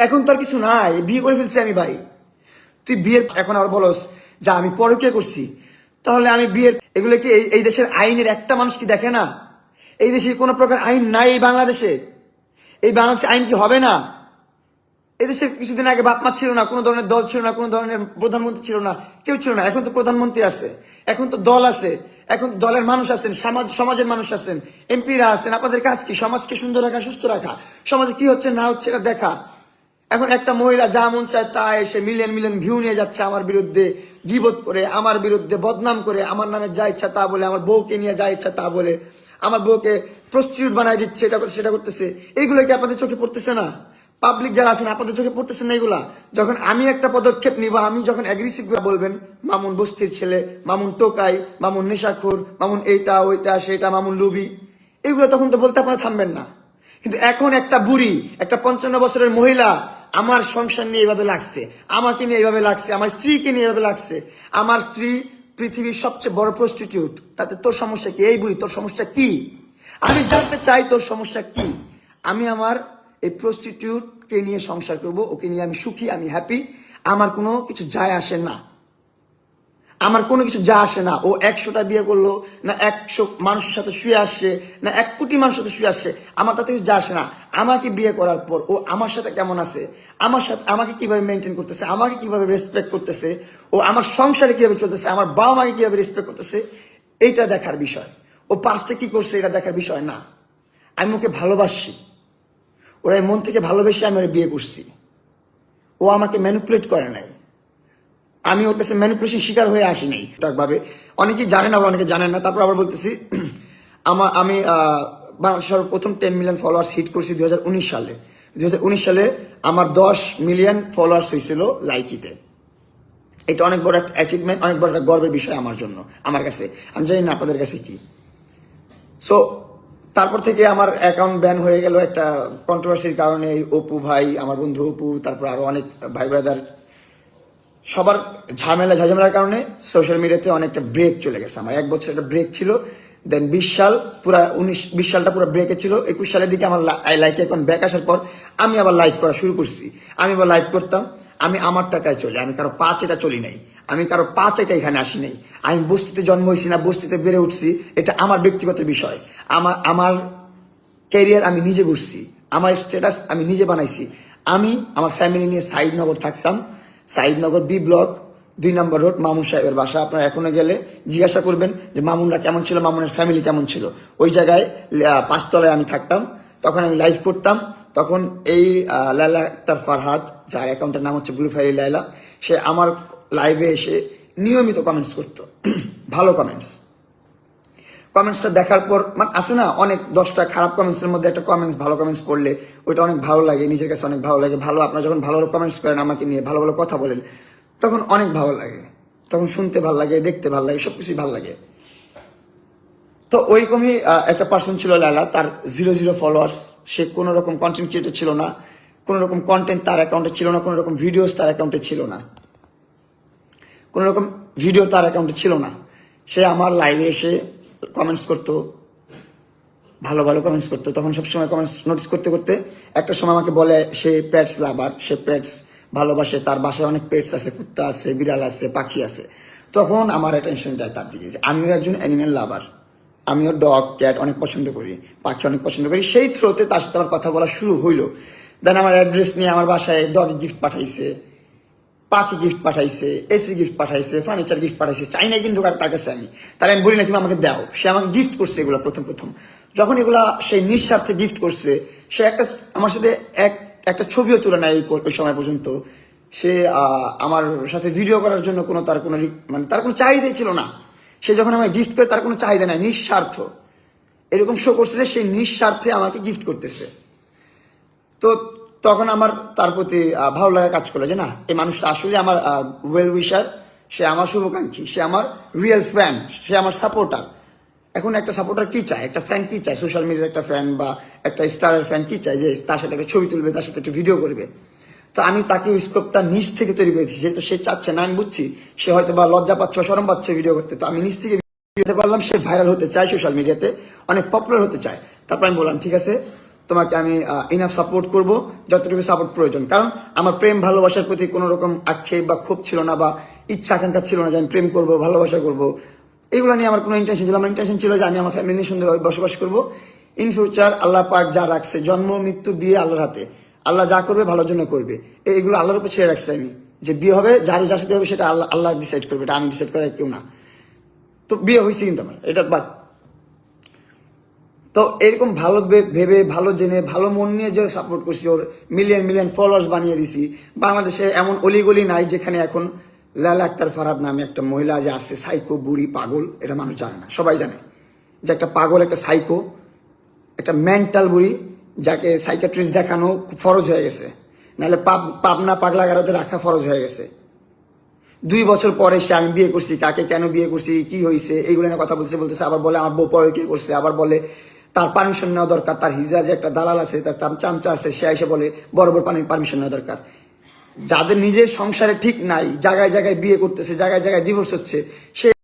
এখন তো আর কিছু নাই, বিয়ে করে ফেলছি আমি ভাই। তুই বিয়ের এখন আবার বলস যা আমি পরকীয়া করছি, তাহলে আমি বিয়ের এগুলো কি এই দেশের আইনের একটা মানুষ কি দেখে না? এই দেশে কোনো প্রকার আইন নাই এই বাংলাদেশে। এই বাংলাদেশে আইন কি হবে না? এদেশে কিছুদিন আগে বাপমা ছিল না, কোনো ধরনের দল ছিল না, কোনো ধরনের প্রধানমন্ত্রী ছিল না, কেউ ছিল না। এখন তো প্রধানমন্ত্রী আছে, এখন তো দল আছে, এখন দলের মানুষ আছেন, সমাজের মানুষ আছেন, এমপিরা আছেন। আপনাদের কাজ কি? সমাজকে সুন্দর রাখা, সুস্থ রাখা, সমাজে কি হচ্ছে না হচ্ছে এটা দেখা। এখন একটা মহিলা যা মন চায় তা এসে মিলিয়ন মিলিয়ন ভিউ নিয়ে যাচ্ছে আমার বিরুদ্ধে, গীবত করে, আমার বিরুদ্ধে বদনাম করে, আমার নামে যা ইচ্ছা তা বলে, আমার বউকে নিয়ে যা ইচ্ছা তা বলে, আমার বউকে প্রস্টিটিউট বানাই দিচ্ছে, এটা করছে সেটা করতেছে। এইগুলো কি আপনাদের চোখে পড়তেছে না? পাবলিক যারা আছেন আপনাদের চোখে পড়তেছেন না এগুলা? যখন আমি একটা পদক্ষেপ নিব, আমি যখন অ্যাগ্রেসিভ বলবেন মামুন বস্তির ছেলে, মামুন টোকাই, মামুন নেশাখোর, মামুন এইটা ওইটা সেটা, মামুন লুবি, এগুলো তখন তো বলতে আপনারা থামবেন না। কিন্তু এখন একটা বুড়ি, একটা 55 বছরের মহিলা আমার সংসার নিয়ে এইভাবে লাগছে, আমাকে নিয়ে এইভাবে লাগছে, আমার স্ত্রীকে নিয়ে এইভাবে লাগছে। আমার স্ত্রী পৃথিবীর সবচেয়ে বড় প্রস্টিটিউট, তাতে তোর সমস্যা কি? এই বুড়ি, তোর সমস্যা কি? আমি জানতে চাই তোর সমস্যা কি। আমি আমার এই প্রস্টিটিউটকে নিয়ে সংসার করব, ওকে নিয়ে আমি সুখী, আমি হ্যাপি। আমার কোনো কিছু যায় আসে না, আমার কোনো কিছু যা আসে না। ও 100টা বিয়ে করলো না, 100 মানুষের সাথে শুয়ে আসছে না, 1 কোটি মানুষের সাথে শুয়ে আসছে, আমার তাতে কিছু যা আসে না। আমাকে বিয়ে করার পর ও আমার সাথে কেমন আছে, আমার সাথে আমাকে কিভাবে মেনটেন করতেছে, আমাকে কিভাবে রেসপেক্ট করতেছে, ও আমার সংসারে কিভাবে চলতেছে, আমার বাবা মাকে কিভাবে রেসপেক্ট করতেছে, এইটা দেখার বিষয়। ও পাস্টে কি করছে এটা দেখার বিষয় না। আমি ওকে ভালোবাসি, ওরা মন থেকে ভালোবেসে আমি ওরা বিয়ে করছি। ও আমাকে ম্যানিপুলেট করে নাই, আমি ওর কাছে ম্যানিপুলেশন শিকার হয়ে আসি নাই ভাবে। অনেকেই জানেন, আবার অনেকে জানেন না। তারপর আবার বলতেছি, আমি বাংলাদেশের প্রথম 10 মিলিয়ন ফলোয়ার্স হিট করছি 2019 সালে। 2019 সালে আমার 10 মিলিয়ন ফলোয়ার্স হয়েছিল লাইকিতে। এটা অনেক বড় একটা অ্যাচিভমেন্ট, অনেক বড় একটা গর্বের বিষয় আমার জন্য, আমার কাছে। আমি জানি না আপনাদের কাছে কি। সো তারপর থেকে আমার অ্যাকাউন্ট ব্যান হয়ে গেল একটা কন্ট্রোভার্সির কারণে। অপু ভাই, আমার বন্ধু অপু, তারপর আরো অনেক ভাই ব্রাদার, সবার ঝামেলার কারণে সোশ্যাল মিডিয়াতে অনেকটা ব্রেক চলে গেছে। আমার 1 বছর একটা ব্রেক ছিল। দেন 20 সাল পুরা 20 সালটা পুরো ব্রেকে ছিল। 21 সালের দিকে আমার লাইকে এখন ব্যাক আসার পর আমি আবার লাইভ করা শুরু করছি। আমি আবার লাইভ করতাম, আমি আমার টাকায় চলি, আমি কারো পা চেটা চলি নাই, আমি কারো পা চেটা এখানে আসি নাই। আমি বস্তিতে জন্ম হয়েছি না বস্তিতে বেড়ে উঠছি, এটা আমার ব্যক্তিগত বিষয়। আমার ক্যারিয়ার আমি নিজে করছি, আমার স্ট্যাটাস আমি নিজে বানাইছি। আমি আমার ফ্যামিলি নিয়ে সাইদনগর থাকতাম, সাইদনগর বি ব্লক 2 নম্বর রোড, মামুন সাহেবের বাসা। আপনারা এখনো গেলে জিজ্ঞাসা করবেন যে মামুনরা কেমন ছিল, মামুনের ফ্যামিলি কেমন ছিল। ওই জায়গায় 5 তলায় আমি থাকতাম। তখন আমি লাইভ করতাম। তখন এই লায়লা আক্তার ফারহাদ, যার অ্যাকাউন্টের নাম হচ্ছে ব্লু ফায়ারি লায়লা, সে আমার লাইভে এসে নিয়মিত কমেন্টস করতো ভালো কমেন্টসটা দেখার পর মানে আছে না, অনেক 10টা খারাপ কমেন্টসের মধ্যে একটা কমেন্টস, ভালো কমেন্টস পড়লে ওইটা অনেক ভালো লাগে, নিজের কাছে অনেক ভালো লাগে। ভালো, আপনারা যখন ভালো কমেন্টস করেন আমাকে নিয়ে, ভালো ভালো কথা বলেন, তখন অনেক ভালো লাগে, তখন শুনতে ভালো লাগে, দেখতে ভালো লাগে, সবকিছুই ভালো লাগে। তো ওইরকমই একটা পার্সন ছিল লায়লা, তার 0 ফলোয়ার্স। সে কোনো রকম কন্টেন্ট ক্রিয়েটর ছিল না, কোনো রকম কন্টেন্ট তার অ্যাকাউন্টে ছিল না, কোনো রকম ভিডিওস তার অ্যাকাউন্টে ছিল না, কোনো রকম ভিডিও তার অ্যাকাউন্টে ছিল না। সে আমার লাইভে এসে কমেন্টস করতো, ভালো ভালো কমেন্টস করতো। তখন সবসময় কমেন্টস নোটিস করতে করতে একটা সময় আমাকে বলে সে পেটস লাভার, সে পেটস ভালোবাসে, তার বাসায় অনেক পেটস আছে, কুত্তা আছে, বিড়াল আছে, পাখি আছে। তখন আমার অ্যাটেনশন যায় তার দিকে, যে আমিও একজন অ্যানিমেল লাভার, আমিও ডগ ক্যাট অনেক পছন্দ করি, পাখি অনেক পছন্দ করি। সেই থ্রোতে তার সাথে আমার কথা বলা শুরু হইলো। দেন আমার অ্যাড্রেস নিয়ে আমার বাসায় ডগ গিফট পাঠাইছে, পাখি গিফট পাঠাইছে, এসি গিফট পাঠাইছে, ফার্নিচার গিফট পাঠাইছে। চাই নাই কিন্তু তার কাছে আমি, তার আমি বলি না তুমি আমাকে দাও। সে আমাকে গিফট করছে এগুলো প্রথম যখন এগুলা সেই নিঃস্বার্থে গিফট করছে। সে আমার সাথে একটা ছবিও তুলে নেয় ওই সময় পর্যন্ত। সে আমার সাথে ভিডিও করার জন্য তার কোনো চাহিদাই ছিল না। সে যখন আমাকে গিফট করে, তার কোনো চাহিদা নাই, নিঃস্বার্থ এরকম শো করছে যে সেই নিঃস্বার্থে আমাকে গিফট করতেছে। তো তখন আমার তার প্রতি ভালো লাগা কাজ করলো যে না, এই মানুষটা আসলে আমার ওয়েল উইশার, সে আমার শুভাকাঙ্ক্ষী, সে আমার রিয়েল ফ্যান, সে আমার সাপোর্টার। এখন একটা সাপোর্টার কি চায়, একটা ফ্যান কি চায়, সোশ্যাল মিডিয়ার একটা ফ্যান বা একটা স্টারের ফ্যান কি চায়, যে তার সাথে একটা ছবি তুলবে, তার সাথে একটা ভিডিও করবে। তো আমি তাকে স্কোপটা নিজ থেকে তৈরি করে দিচ্ছি, যেহেতু সে চাচ্ছে না, আমি বুঝছি সে হয়তো বা লজ্জা পাচ্ছে বা শরম পাচ্ছে ভিডিও করতে। তো আমি নিজ থেকে ভিডিও করতে পারলাম, সে ভাইরাল হতে চায়, সোশ্যাল মিডিয়াতে অনেক পপুলার হতে চায়। তারপর আমি বললাম ঠিক আছে, তোমাকে আমি ইনাফ সাপোর্ট করব, যতটুকু সাপোর্ট প্রয়োজন। কারণ আমার প্রেম ভালোবাসার প্রতি কোনো রকম আক্ষেপ বা ক্ষোভ ছিল না, বা ইচ্ছা আকাঙ্ক্ষা ছিল না যে আমি প্রেম করবো, ভালোবাসা করবো, এগুলো নিয়ে আমার কোনো ইন্টেনশন ছিল। আমার ইন্টেনশন ছিল যে আমি আমার ফ্যামিলি নিয়ে সুন্দরভাবে বসবাস করবো। ইন ফিউচার আল্লাহ পাক যা রাখছে, জন্ম মৃত্যু বিয়ে আল্লাহর হাতে, আল্লাহ যা করবে ভালোর জন্য করবে, এইগুলো আল্লাহর উপর ছেড়ে রাখছে আমি। যে বিয়ে হবে, যার যার সাথে হবে সেটা আল্লাহ আল্লাহ ডিসাইড করবে, এটা আমি ডিসাইড করার কেউ না। তো বিয়ে হয়েছে কিন্তু আমার, এটা বাদ। তো এরকম ভালো ভেবে, ভালো জেনে, ভালো মন নিয়ে যে সাপোর্ট করছি, ওর মিলিয়ন মিলিয়ন ফলোয়ার্স বানিয়ে দিছি। বাংলাদেশে এমন অলিগলি নাই যেখানে এখন লালা আক্তার ফারহাদ নামে একটা মহিলা যে আছে, সাইকো বুড়ি পাগল, এটা মানুষ জানে না, সবাই জানে যে একটা পাগল, একটা সাইকো, একটা মেন্টাল বুড়ি, যাকে সাইকিয়াট্রিস্ট দেখানো ফরজ হয়ে গেছে, নাহলে পাবনা পাগলাগারোতে রাখা ফরজ হয়ে গেছে। 2 বছর পরে সে আমি বিয়ে করছি, কাকে কেন বিয়ে করছি, কি হয়েছে, এইগুলো নিয়ে কথা বলতেছে। আবার বলে আমার বউ পরে কে করছে, আবার বলে তার পারমিশন নেওয়া দরকার, তার হিজরা যে একটা দালাল আছে, তার চামচা আছে, সে এসে বলে বড় বড় পারমিশন নেওয়া দরকার। যাদের নিজের সংসারে ঠিক নাই, জায়গায় জায়গায় বিয়ে করতেছে, জায়গায় জায়গায় ডিভোর্স হচ্ছে, সে